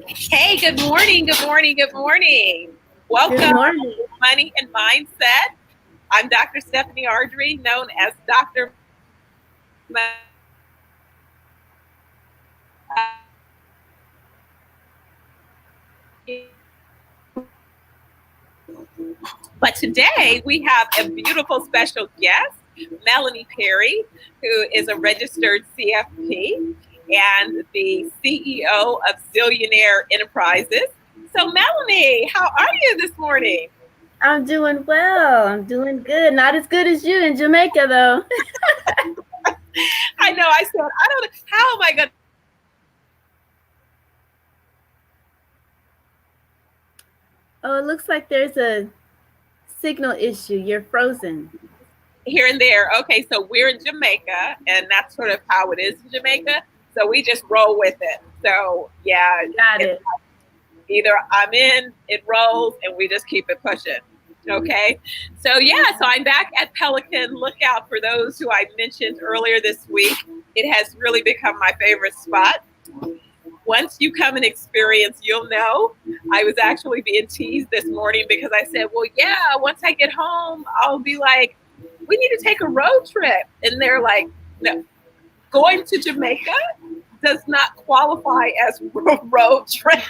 Hey, good morning, good morning, good morning. Welcome Good morning. to Money and Mindset. I'm Dr. Stephanie Ardrey, known as Dr. But today we have a beautiful special guest, Melanie Perry, who is a registered CFP and the CEO of Zillionaire Enterprises. So, Melanie, how are you this morning? I'm doing well. I'm doing good. Not as good as you in Jamaica, though. I know I said, I don't know, how am I going to Oh, it looks like there's a signal issue. You're frozen. here and there? Okay, so we're in Jamaica, and that's sort of how it is in Jamaica. So we just roll with it. So, yeah, Got it's it. either I'm in, it rolls, and we just keep it pushing. Okay. So, yeah, so I'm back at Pelican Lookout. For those who I mentioned earlier this week, it has really become my favorite spot. Once you come and experience, you'll know. I was actually being teased this morning because I said, well, yeah, once I get home, I'll be like, we need to take a road trip. And they're like, no, going to Jamaica does not qualify as road trip.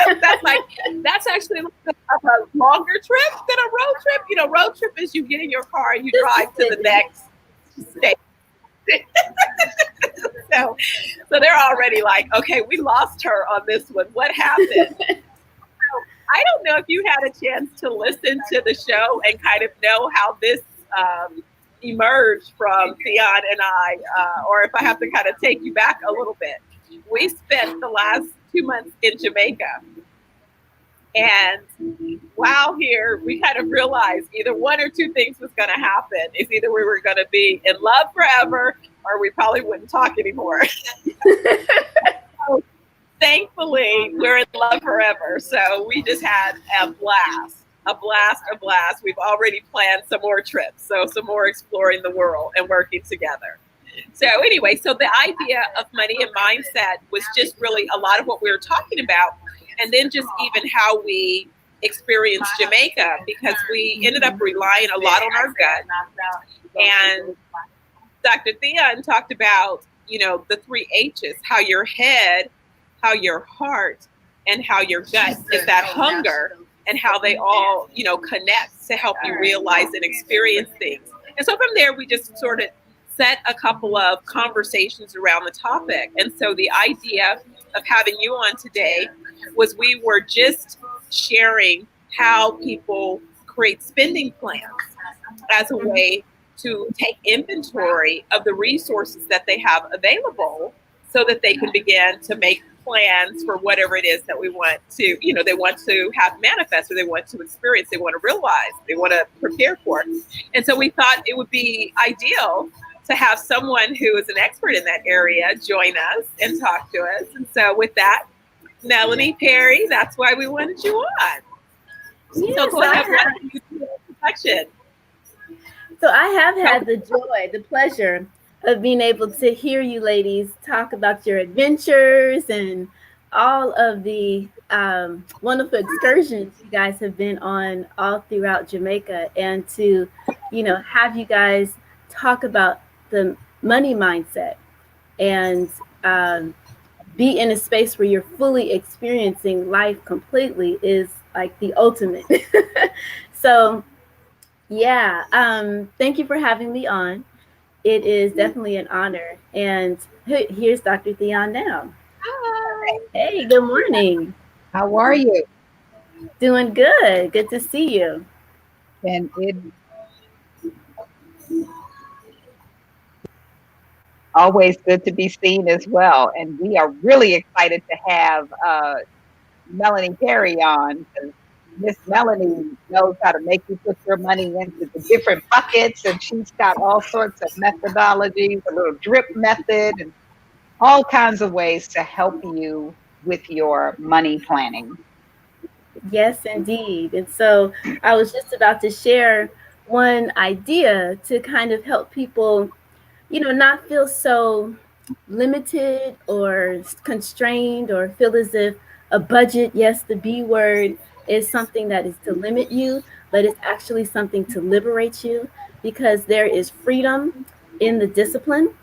That's actually a longer trip than a road trip. You know, road trip is you get in your car and you drive to the next state. so, so they're already like, okay, we lost her on this one. What happened? I don't know if you had a chance to listen to the show and kind of know how this emerged from Thyonne and I, or if I have to kind of take you back a little bit. We spent the last 2 months in Jamaica. And while here, we kind of realized either one or two things was going to happen. It's either we were going to be in love forever or we probably wouldn't talk anymore. So, thankfully, we're in love forever. So we just had a blast, a blast, a blast. We've already planned some more trips. So some more exploring the world and working together. So anyway, so the idea of money and mindset was just really a lot of what we were talking about. And then just even how we experienced Jamaica, because we ended up relying a lot on our gut. And Dr. Thyonne talked about, you know, the three H's, how your head, how your heart, and how your gut is that hunger, and how they all, you know, connect to help you realize and experience things. And so from there, we just sort of set a couple of conversations around the topic. And so the idea of having you on today was we were just sharing how people create spending plans as a way to take inventory of the resources that they have available so that they can begin to make plans for whatever it is that we want to, you know, they want to have manifest, or they want to experience, they want to realize, they want to prepare for. And so we thought it would be ideal to have someone who is an expert in that area join us and talk to us. And so with that, Melanie Perry, that's why we wanted you on. Yes, so go ahead, why don't you do the introduction? So I have had the joy, the pleasure of being able to hear you ladies talk about your adventures and all of the wonderful excursions you guys have been on all throughout Jamaica, and to, you know, have you guys talk about the money mindset and be in a space where you're fully experiencing life completely is like the ultimate. So yeah, thank you for having me on. It is definitely an honor. And here's Dr. Thyonne now. Hi. Hey, good morning. How are you? Doing good. Good to see you. And it always good to be seen as well. And we are really excited to have Melanie Perry on, because Miss Melanie knows how to make you put your money into the different buckets, and she's got all sorts of methodologies, a little drip method, and all kinds of ways to help you with your money planning. Yes, indeed. And so I was just about to share one idea to kind of help people, you know, not feel so limited or constrained or feel as if a budget, yes, the B word, is something that is to limit you, but it's actually something to liberate you because there is freedom in the discipline.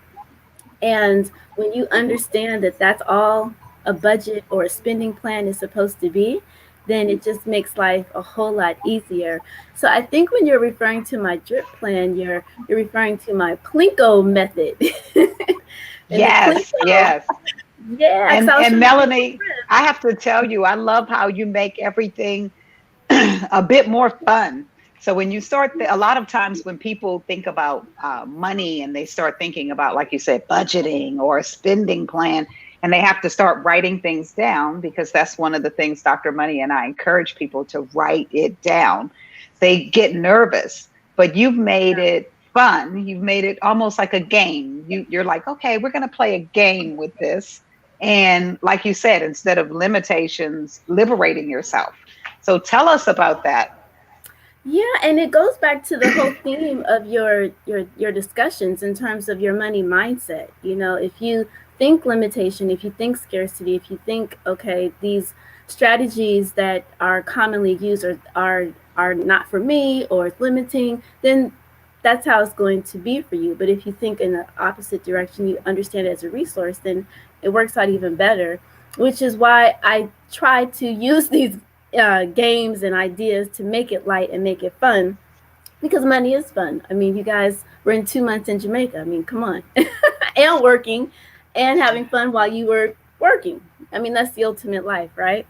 And when you understand that that's all a budget or a spending plan is supposed to be, then it just makes life a whole lot easier. So I think when you're referring to my drip plan, you're referring to my Plinko method. And the Yes, Plinko, yes. yeah, because I was And trying to get Melanie, I have to tell you, I love how you make everything a bit more fun. So when you start, a lot of times when people think about money and they start thinking about, like you said, budgeting or a spending plan, and they have to start writing things down because that's one of the things Dr. Money and I encourage people to write it down. They get nervous, but you've made it fun. You've made it almost like a game. You're like, okay, we're going to play a game with this. And like you said, instead of limitations, liberating yourself. So tell us about that. Yeah, and it goes back to the whole theme of your discussions in terms of your money mindset. You know, if you think limitation, if you think scarcity, if you think okay, these strategies that are commonly used are not for me or it's limiting, then that's how it's going to be for you. But if you think in the opposite direction, you understand it as a resource, then it works out even better. Which is why I try to use these games and ideas to make it light and make it fun because money is fun. I mean, you guys were in 2 months in Jamaica. I mean, come on. And working and having fun while you were working. I mean, that's the ultimate life, right?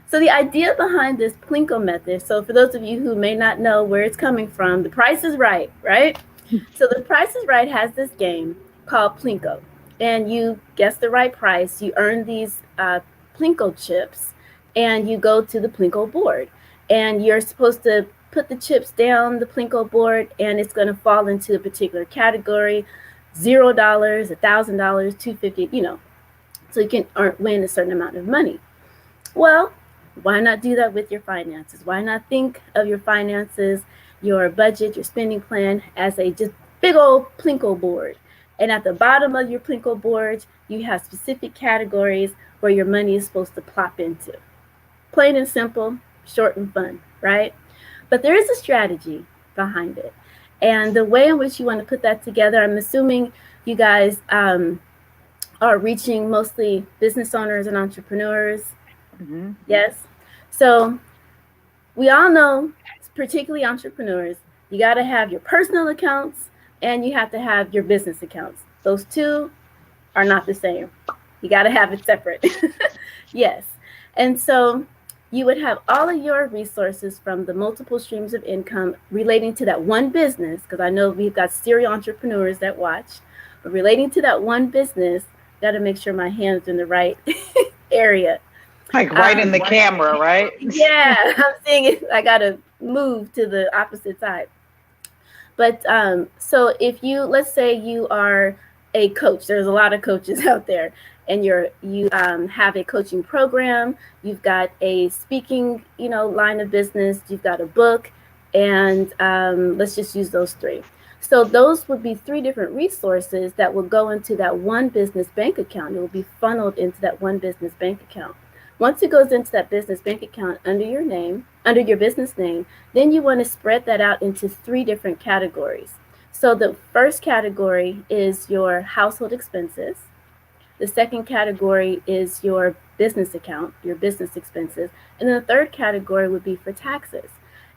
So the idea behind this Plinko method, so for those of you who may not know where it's coming from, The Price is Right, right? So The Price is Right has this game called Plinko. And you guess the right price, you earn these Plinko chips, and you go to the Plinko board. And you're supposed to put the chips down the Plinko board, and it's going to fall into a particular category, $0, $1,000, $250, you know, so you can win a certain amount of money. Well, why not do that with your finances? Why not think of your finances, your budget, your spending plan as a just big old Plinko board? And at the bottom of your Plinko board, you have specific categories where your money is supposed to plop into. Plain and simple, short and fun, right? But there is a strategy behind it. And the way in which you want to put that together, I'm assuming you guys are reaching mostly business owners and entrepreneurs. Mm-hmm. Yes. So we all know, particularly entrepreneurs, you got to have your personal accounts and you have to have your business accounts. Those two are not the same. You got to have it separate. Yes. And so you would have all of your resources from the multiple streams of income relating to that one business, because I know we've got serial entrepreneurs that watch, but relating to that one business, got to make sure my hand's in the right area. Like right in the camera, right? Yeah, I'm seeing it. I got to move to the opposite side. But so if you, let's say you are a coach, there's a lot of coaches out there, and you have a coaching program, you've got a speaking, line of business, you've got a book, and let's just use those three. So those would be three different resources that will go into that one business bank account. It will be funneled into that one business bank account. Once it goes into that business bank account under your name, under your business name, then you want to spread that out into three different categories. So the first category is your household expenses. The second category is your business account, your business expenses. And then the third category would be for taxes.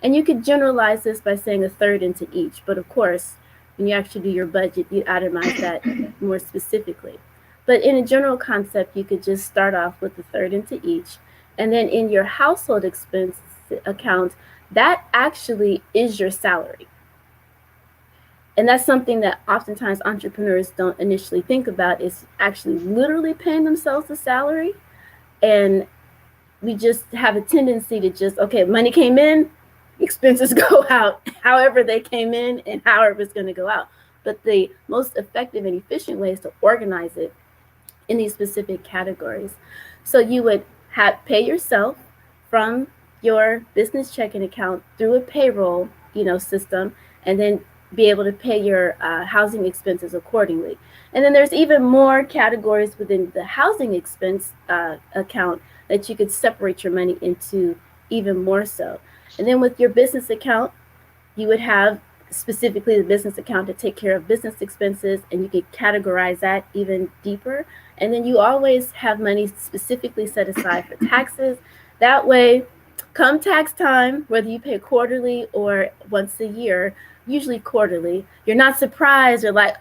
And you could generalize this by saying a third into each. But of course, when you actually do your budget, you itemize that more specifically. But in a general concept, you could just start off with a third into each. And then in your household expense account, that actually is your salary. And that's something that oftentimes entrepreneurs don't initially think about, is actually literally paying themselves a salary. And we just have a tendency to just, okay, money came in, expenses go out, however they came in and however it's going to go out. But the most effective and efficient way is to organize it in these specific categories. So you would pay yourself from your business checking account through a payroll, system, and then be able to pay your housing expenses accordingly. And then there's even more categories within the housing expense account that you could separate your money into even more so. And then with your business account, you would have specifically the business account to take care of business expenses, and you could categorize that even deeper. And then you always have money specifically set aside for taxes. That way, come tax time, whether you pay quarterly or once a year, usually quarterly, you're not surprised or like,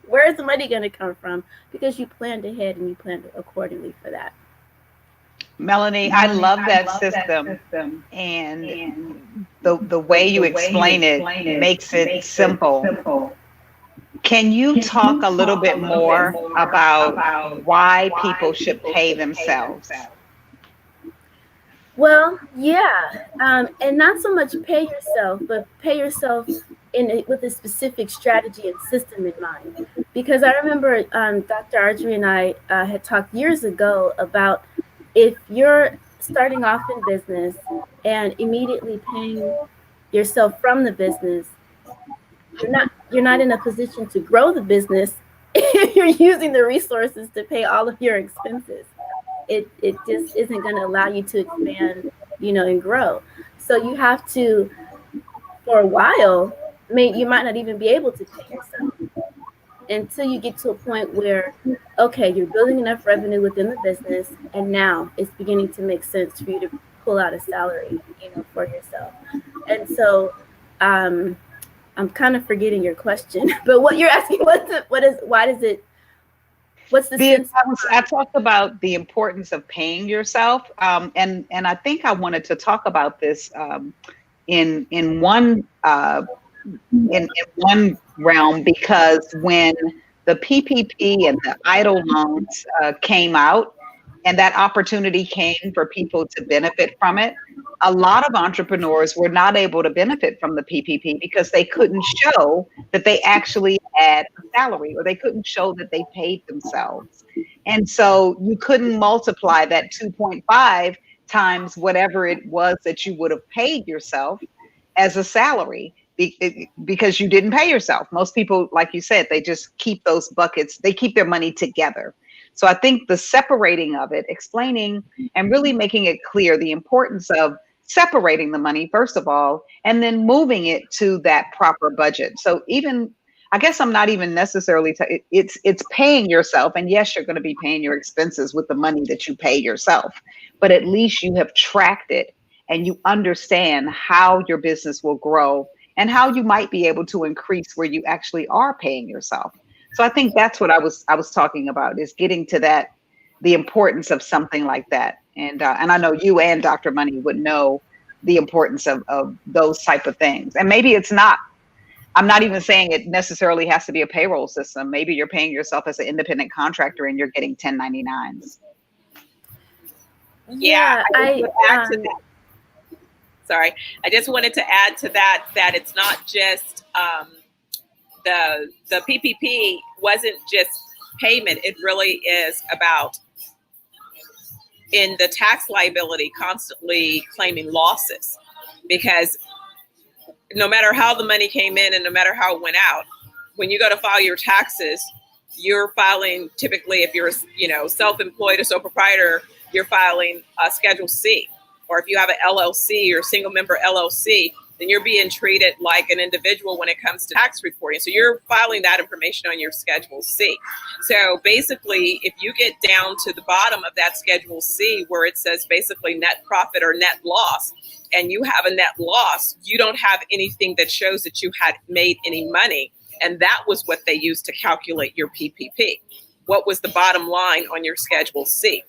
where's the money going to come from? Because you planned ahead and you planned accordingly for that. Melanie, I love that system, and the way you explain it makes it simple. Can you talk a little bit more about why people should pay themselves? Well, yeah, and not so much pay yourself, but pay yourself with a specific strategy and system in mind. Because I remember Dr. Ardrey and I had talked years ago about if you're starting off in business and immediately paying yourself from the business, you're not in a position to grow the business if you're using the resources to pay all of your expenses. It just isn't going to allow you to expand, and grow. So you have to, for a while, you might not even be able to pay yourself until you get to a point where, okay, you're building enough revenue within the business, and now it's beginning to make sense for you to pull out a salary, for yourself. And so, I'm kind of forgetting your question, but what you're asking, what's the sense? I talked about the importance of paying yourself, and I think I wanted to talk about this in one realm, because when the PPP and the EIDL loans came out, and that opportunity came for people to benefit from it, a lot of entrepreneurs were not able to benefit from the PPP because they couldn't show that they actually had a salary, or they couldn't show that they paid themselves. And so you couldn't multiply that 2.5 times whatever it was that you would have paid yourself as a salary, because you didn't pay yourself. Most people, like you said, they just keep those buckets, they keep their money together. So I think the separating of it, explaining and really making it clear the importance of separating the money, first of all, and then moving it to that proper budget. So even, I guess I'm not even necessarily, it's paying yourself. And yes, you're going to be paying your expenses with the money that you pay yourself, but at least you have tracked it and you understand how your business will grow and how you might be able to increase where you actually are paying yourself. So I think that's what I was talking about, is getting to that, the importance of something like that. And I know you and Dr. Money would know the importance of those type of things. And maybe it's not, I'm not even saying it necessarily has to be a payroll system. Maybe you're paying yourself as an independent contractor and you're getting 1099s. Yeah, I just wanted to add to that it's not just the PPP wasn't just payment. It really is about, in the tax liability, constantly claiming losses, because no matter how the money came in and no matter how it went out, when you go to file your taxes, you're filing, typically if you're self-employed or sole proprietor, you're filing a Schedule C. Or if you have an LLC or single member LLC, then you're being treated like an individual when it comes to tax reporting. So you're filing that information on your Schedule C. So basically, if you get down to the bottom of that Schedule C, where it says basically net profit or net loss, and you have a net loss, you don't have anything that shows that you had made any money. And that was what they used to calculate your PPP. What was the bottom line on your Schedule C?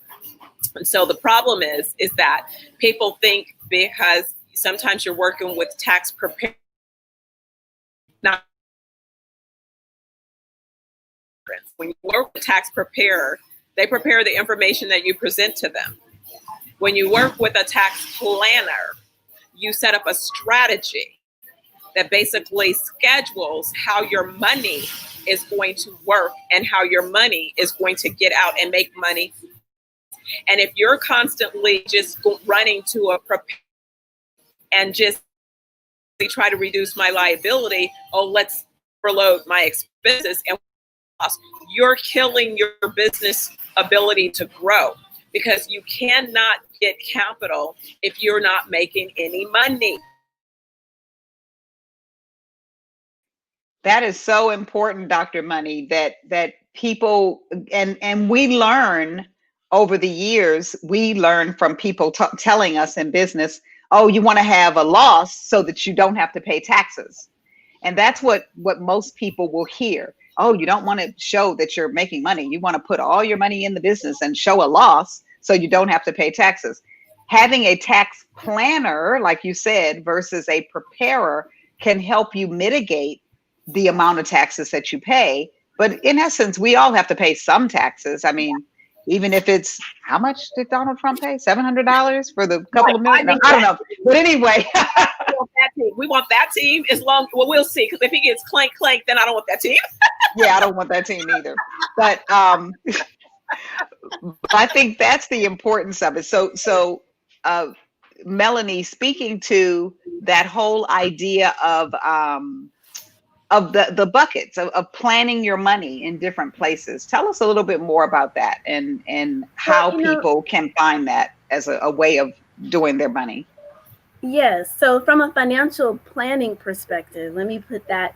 And so the problem is that people think, because sometimes you're working with tax preparer, not when you work with a tax preparer, they prepare the information that you present to them. When you work with a tax planner, you set up a strategy that basically schedules how your money is going to work and how your money is going to get out and make money. And if you're constantly just running to a prepare and just try to reduce my liability. Oh, let's overload my expenses. And you're killing your business ability to grow, because you cannot get capital if you're not making any money. That is so important, Dr. Money, that people, and we learn over the years, we learn from people telling us in business, oh, you want to have a loss so that you don't have to pay taxes. And that's what most people will hear. Oh, you don't want to show that you're making money. You want to put all your money in the business and show a loss so you don't have to pay taxes. Having a tax planner, like you said, versus a preparer can help you mitigate the amount of taxes that you pay. But in essence, we all have to pay some taxes. I mean, even if it's, how much did Donald Trump pay? $700 for the couple of million? I don't know. But anyway. We want that team as long, well, we'll see. Because if he gets clank, then I don't want that team. Yeah, I don't want that team either. But I think that's the importance of it. So Melanie, speaking to that whole idea of the buckets of planning your money in different places. Tell us a little bit more about that and how people can find that as a way of doing their money. Yes. So from a financial planning perspective, let me put that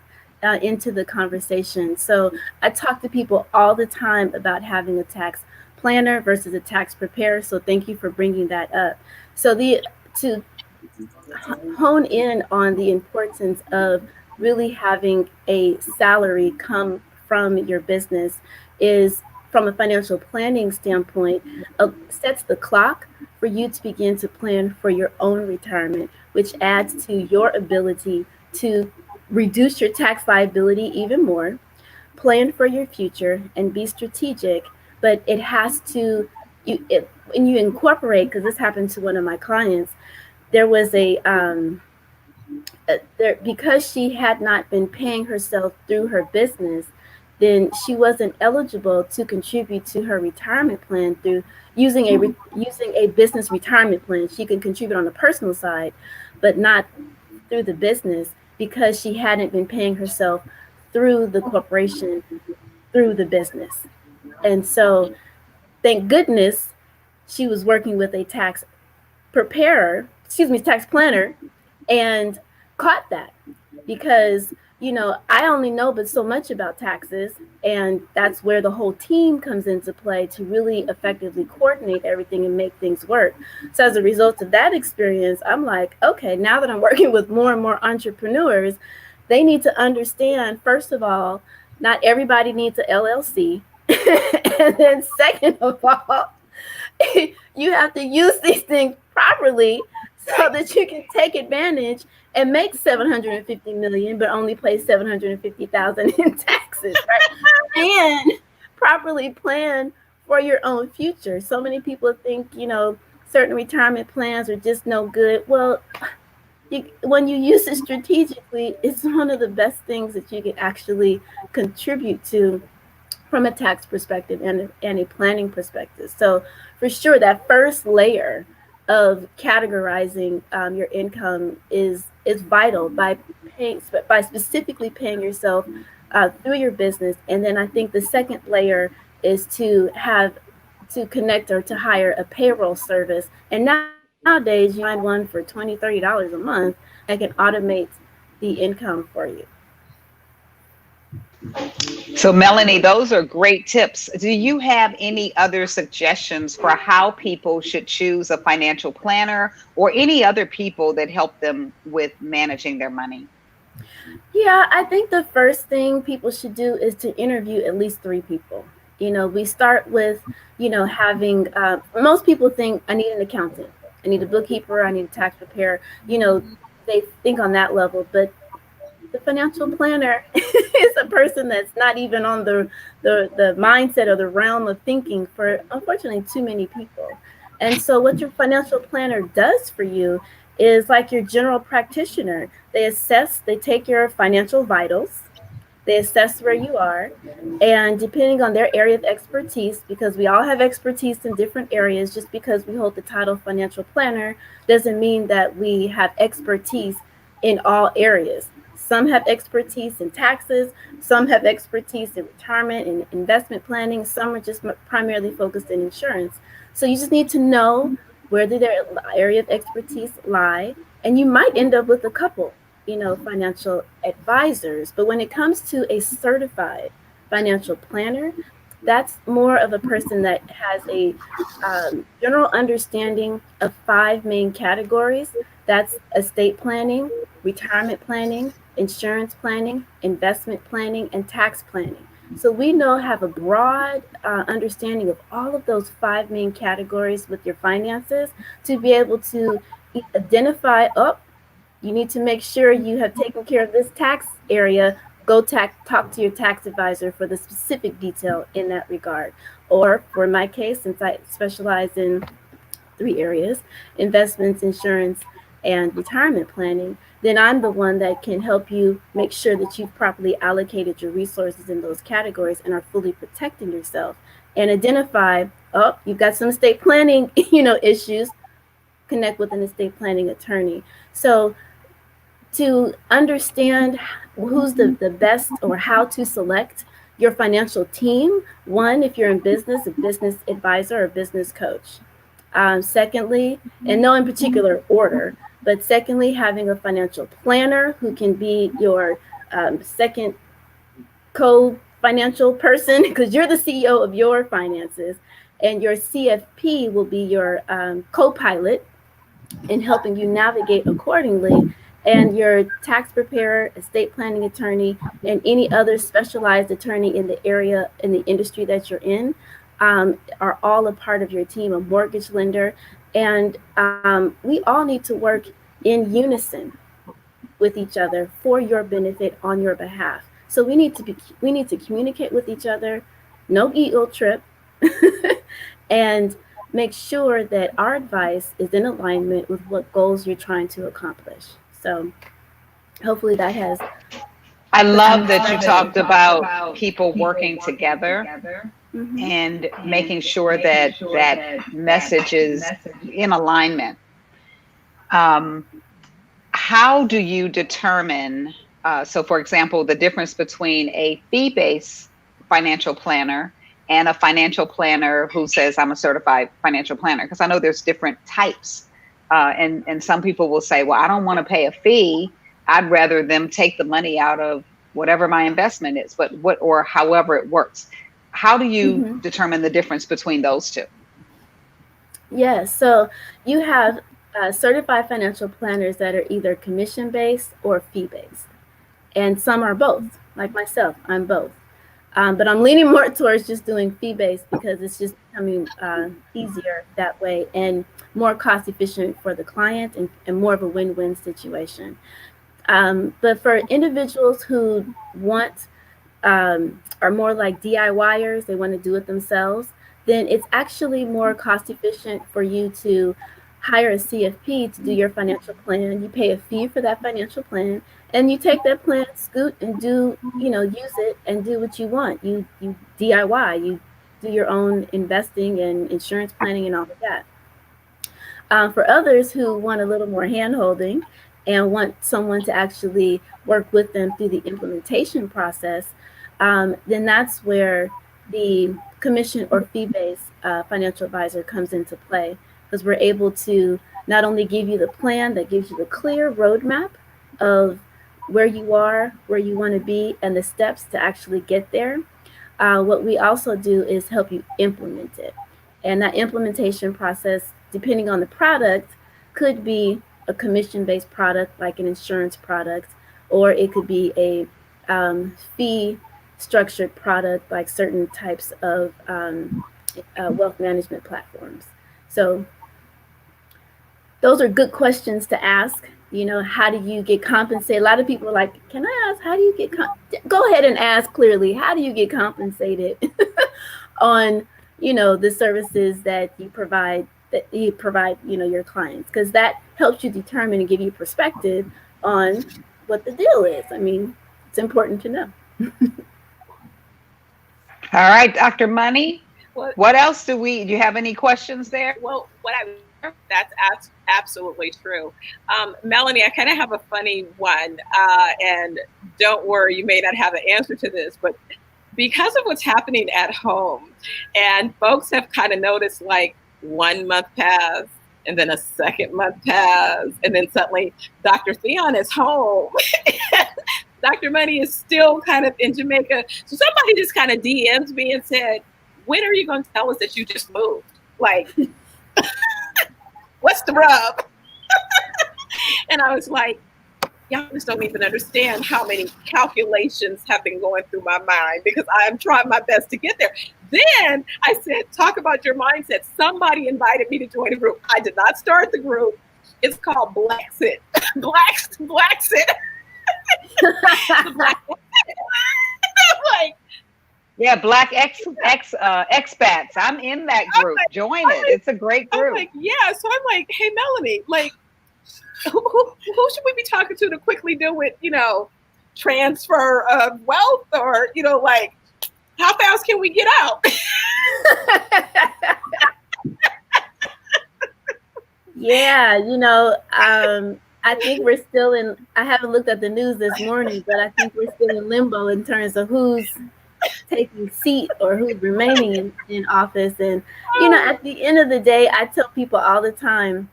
into the conversation. So I talk to people all the time about having a tax planner versus a tax preparer. So thank you for bringing that up. So to hone in on the importance of really having a salary come from your business is, from a financial planning standpoint, sets the clock for you to begin to plan for your own retirement, which adds to your ability to reduce your tax liability even more, plan for your future, and be strategic. But it has to, when you incorporate, because this happened to one of my clients, there was because she had not been paying herself through her business, then she wasn't eligible to contribute to her retirement plan through using a business retirement plan. She can contribute on the personal side, but not through the business, because she hadn't been paying herself through the corporation, through the business. And so thank goodness she was working with a tax planner, and caught that, because I only know but so much about taxes, and that's where the whole team comes into play to really effectively coordinate everything and make things work. So as a result of that experience, I'm like, okay, now that I'm working with more and more entrepreneurs, they need to understand, first of all, not everybody needs a LLC. And then second of all, you have to use these things properly so that you can take advantage and make $750 million, but only pay $750,000 in taxes, right? And properly plan for your own future. So many people think, certain retirement plans are just no good. Well, when you use it strategically, it's one of the best things that you can actually contribute to from a tax perspective and a planning perspective. So for sure, that first layer of categorizing your income is vital by specifically paying yourself through your business. And then I think the second layer is to connect or to hire a payroll service. And nowadays you find one for $20, $30 a month that can automate the income for you. So Melanie, those are great tips. Do you have any other suggestions for how people should choose a financial planner or any other people that help them with managing their money? Yeah, I think the first thing people should do is to interview at least 3 people. We start with, having, most people think I need an accountant, I need a bookkeeper, I need a tax preparer. They think on that level, but the financial planner is a person that's not even on the mindset or the realm of thinking for, unfortunately, too many people. And so what your financial planner does for you is like your general practitioner. They take your financial vitals, they assess where you are, and depending on their area of expertise, because we all have expertise in different areas, just because we hold the title financial planner doesn't mean that we have expertise in all areas. Some have expertise in taxes, some have expertise in retirement and investment planning, some are just primarily focused in insurance. So you just need to know where did their area of expertise lie, and you might end up with a couple, financial advisors. But when it comes to a certified financial planner, that's more of a person that has a general understanding of five main categories. That's estate planning, retirement planning, insurance planning, investment planning, and tax planning. So we have a broad understanding of all of those five main categories with your finances to be able to identify, you need to make sure you have taken care of this tax area. Go talk to your tax advisor for the specific detail in that regard. Or for my case, since I specialize in three areas, investments, insurance, and retirement planning, then I'm the one that can help you make sure that you've properly allocated your resources in those categories and are fully protecting yourself, and identify, you've got some estate planning, issues, connect with an estate planning attorney. So to understand who's the best or how to select your financial team, one, if you're in business, a business advisor or business coach. Secondly, and no in particular order, but secondly, having a financial planner who can be your second co-financial person, because you're the CEO of your finances, and your CFP will be your co-pilot in helping you navigate accordingly. And your tax preparer, estate planning attorney, and any other specialized attorney in the area, in the industry that you're in, are all a part of your team, a mortgage lender. And we all need to work in unison with each other for your benefit on your behalf. So we need to communicate with each other, no ego trip, and make sure that our advice is in alignment with what goals you're trying to accomplish. So hopefully that has. I love that you talked about people working together and making sure that that message is in alignment. How do you determine, so for example, the difference between a fee-based financial planner and a financial planner who says, I'm a certified financial planner? Because I know there's different types. And some people will say, well, I don't want to pay a fee. I'd rather them take the money out of whatever my investment is, or however it works. How do you determine the difference between those two? Yes, so you have certified financial planners that are either commission-based or fee-based. And some are both, like myself, I'm both. But I'm leaning more towards just doing fee-based because it's just becoming easier that way and more cost efficient for the client and more of a win-win situation. But for individuals who are more like DIYers, they want to do it themselves, then it's actually more cost efficient for you to hire a CFP to do your financial plan. You pay a fee for that financial plan, and you take that plan, scoot, and use it and do what you want. You DIY, you do your own investing and insurance planning and all of that. For others who want a little more hand-holding and want someone to actually work with them through the implementation process, then that's where the commission or fee-based financial advisor comes into play, because we're able to not only give you the plan that gives you the clear roadmap of where you are, where you want to be, and the steps to actually get there. What we also do is help you implement it. And that implementation process, depending on the product, could be a commission-based product like an insurance product, or it could be a fee structured product like certain types of wealth management platforms. So those are good questions to ask. How do you get compensated? A lot of people are like, can I ask, how do you get go ahead and ask clearly, how do you get compensated on, the services that you provide your clients? Because that helps you determine and give you perspective on what the deal is. I mean, it's important to know. All right, Dr. Money. What else do you have any questions there? Well, what I That's absolutely true. Melanie, I kind of have a funny one, and don't worry, you may not have an answer to this, but because of what's happening at home, and folks have kind of noticed like 1 month passed, and then a second month passed, and then suddenly Dr. Thyonne is home. Dr. Money is still kind of in Jamaica. So somebody just kind of DM'd me and said, when are you going to tell us that you just moved? Like, what's the rub? And I was like, y'all just don't even understand how many calculations have been going through my mind, because I'm trying my best to get there. Then I said, talk about your mindset. Somebody invited me to join a group. I did not start the group. It's called Blacksit. Blacksit. Like, yeah, Black expats. I'm in that group. Like, join it. It's a great group. I'm like, yeah. So I'm like, hey, Melanie, like, who should we be talking to quickly deal with, transfer of wealth, or, like, how fast can we get out? Yeah, I think we're still in, I haven't looked at the news this morning, but I think we're still in limbo in terms of who's taking seat or who's remaining in office. And, at the end of the day, I tell people all the time,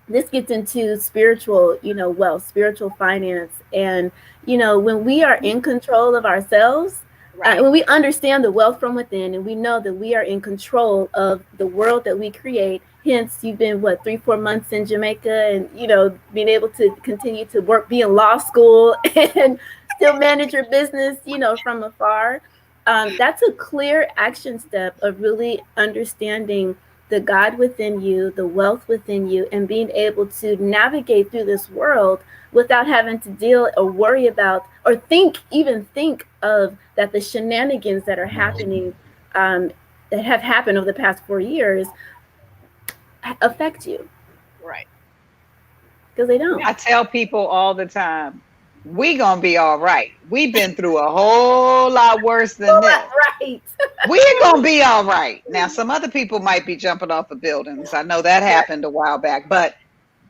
this gets into spiritual, wealth, spiritual finance. And, when we are in control of ourselves, right. When we understand the wealth from within, and we know that we are in control of the world that we create. Hence, you've been 3-4 months in Jamaica, and being able to continue to work, be in law school, and still manage your business, from afar. That's a clear action step of really understanding the God within you, the wealth within you, and being able to navigate through this world without having to deal or worry about or think of that the shenanigans that are happening, that have happened over the past 4 years, affect you. Right. Because they don't. I tell people all the time, we gonna be all right. We've been through a whole lot worse than this. Right. We're gonna be all right. Now, some other people might be jumping off of buildings. I know that happened a while back, but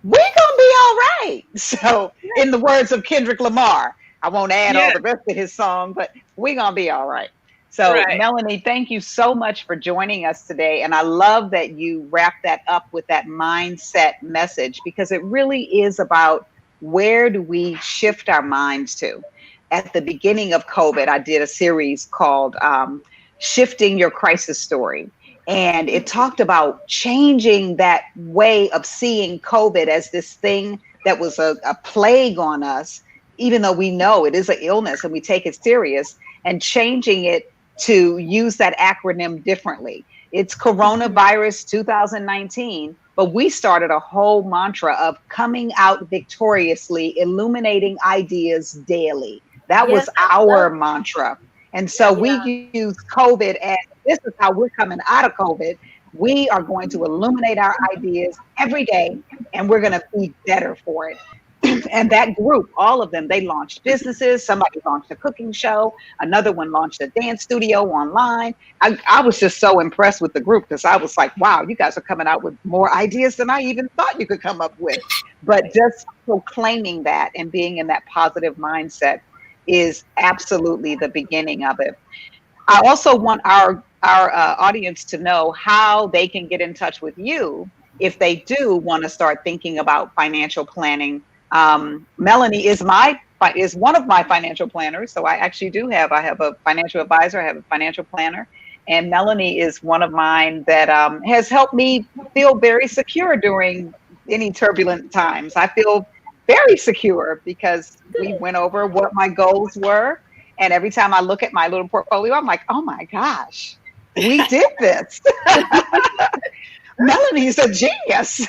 we're gonna be all right. So, in the words of Kendrick Lamar, I won't add all the rest of his song, but we're gonna be all right. So, Melanie, thank you so much for joining us today. And I love that you wrap that up with that mindset message, because it really is about, where do we shift our minds to? At the beginning of COVID, I did a series called Shifting Your Crisis Story. And it talked about changing that way of seeing COVID as this thing that was a plague on us, even though we know it is an illness and we take it serious, and changing it to use that acronym differently. It's coronavirus 2019, but we started a whole mantra of coming out victoriously, illuminating ideas daily. That was our mantra. And so we use COVID as, this is how we're coming out of COVID. We are going to illuminate our ideas every day, and we're going to be better for it. And that group, all of them, they launched businesses. Somebody launched a cooking show. Another one launched a dance studio online. I was just so impressed with the group, because I was like, wow, you guys are coming out with more ideas than I even thought you could come up with. But just proclaiming that and being in that positive mindset is absolutely the beginning of it. I also want our audience to know how they can get in touch with you if they do want to start thinking about financial planning. Melanie is one of my financial planners. So I actually I have a financial advisor, I have a financial planner, and Melanie is one of mine that has helped me feel very secure during any turbulent times. I feel very secure because we went over what my goals were. And every time I look at my little portfolio, I'm like, oh my gosh, we did this. Melanie's a genius.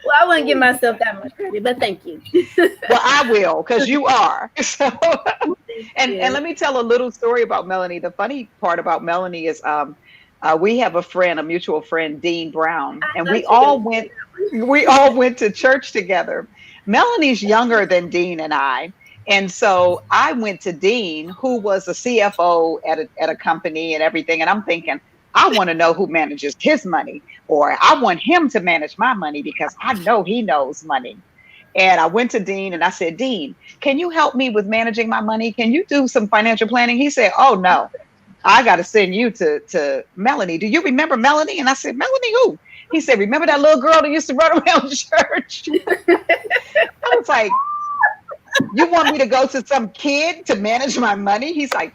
Well, I wouldn't give myself that much credit, but thank you. Well, I will, because you are. So, and let me tell a little story about Melanie. The funny part about Melanie is we have a mutual friend, Dean Brown, and we all went to church together. Melanie's younger than Dean and I. And so I went to Dean, who was a CFO at a company and everything. And I'm thinking, I want to know who manages his money, or I want him to manage my money because I know he knows money. And I went to Dean and I said, Dean, can you help me with managing my money? Can you do some financial planning? He said, oh, no, I got to send you to Melanie. Do you remember Melanie? And I said, Melanie who? He said, remember that little girl that used to run around church? I was like, you want me to go to some kid to manage my money? He's like,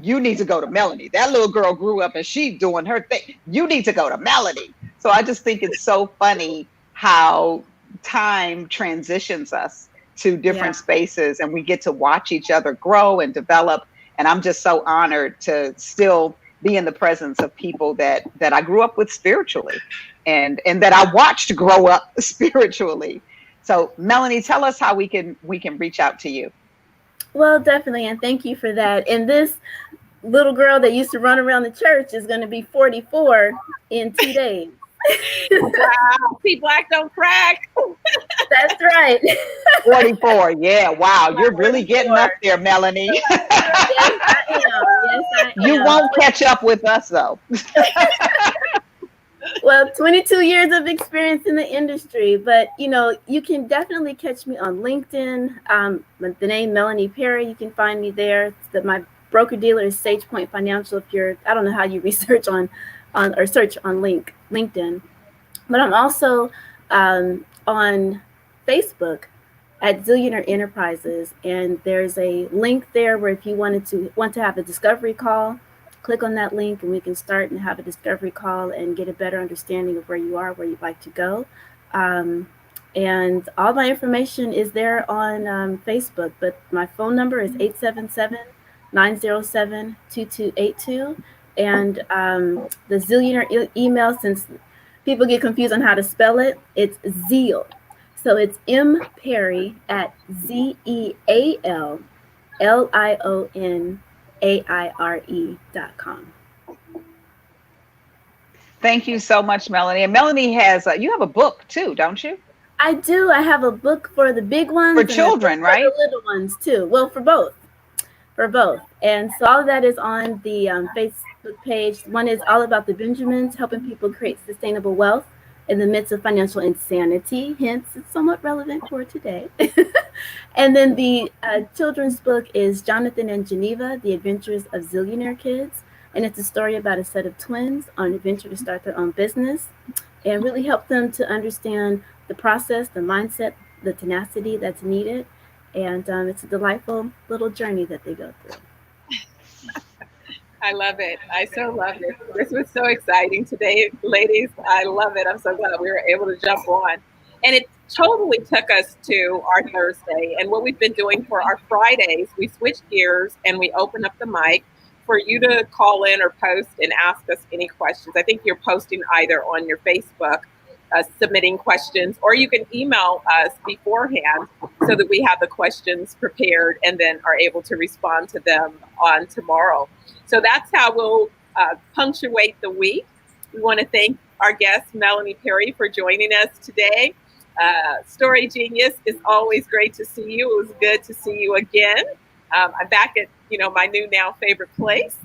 you need to go to Melanie. That little girl grew up and she's doing her thing. You need to go to Melanie. So I just think it's so funny how time transitions us to different spaces, and we get to watch each other grow and develop. And I'm just so honored to still be in the presence of people that I grew up with spiritually and that I watched grow up spiritually. So Melanie, tell us how we can reach out to you. Well, definitely. And thank you for that. And this little girl that used to run around the church is going to be 44 in 2 days. Wow. See, black don't crack. That's right. 44. Yeah. Wow. You're really getting up there, Melanie. Yes, I am. Yes, I am. You won't catch up with us, though. Well, 22 years of experience in the industry, but you can definitely catch me on LinkedIn. With the name Melanie Perry, you can find me there. My broker dealer is Sage Point Financial. I don't know how you research on or search on LinkedIn, but I'm also on Facebook at Zillionaire Enterprises, and there's a link there where if you want to have a discovery call, click on that link and we can start and have a discovery call and get a better understanding of where you are, where you'd like to go. And all my information is there on Facebook, but my phone number is 877-907-2282. And the Zillionaire email, since people get confused on how to spell it, it's Zeal. So it's mperry at ZEALLIONAIRE.com. Thank you so much, Melanie. And Melanie you have a book too, don't you? I do. I have a book for the big ones. For children, right? For the little ones too. Well, for both. And so all of that is on the Facebook page. One is all about the Benjamins, helping people create sustainable wealth in the midst of financial insanity. Hence, it's somewhat relevant for today. And then the children's book is Jonathan and Geneva, The Adventures of Zillionaire Kids. And it's a story about a set of twins on an adventure to start their own business and really help them to understand the process, the mindset, the tenacity that's needed. And it's a delightful little journey that they go through. I love it. I so love it. This was so exciting today, ladies. I love it. I'm so glad we were able to jump on. And it totally took us to our Thursday. And what we've been doing for our Fridays, we switch gears and we open up the mic for you to call in or post and ask us any questions. I think you're posting either on your Facebook, submitting questions, or you can email us beforehand so that we have the questions prepared and then are able to respond to them on tomorrow. So that's how we'll punctuate the week. We want to thank our guest, Melanie Perry, for joining us today. Story Genius, it's always great to see you. It was good to see you again. I'm back at, my new now favorite place.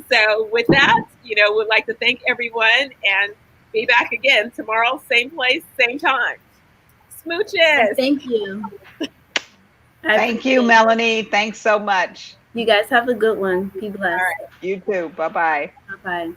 So with that, we'd like to thank everyone and be back again tomorrow, same place, same time. Smooches. Thank you. Thank you, Melanie. Thanks so much. You guys have a good one. Be blessed. All right. You too. Bye-bye. Bye-bye.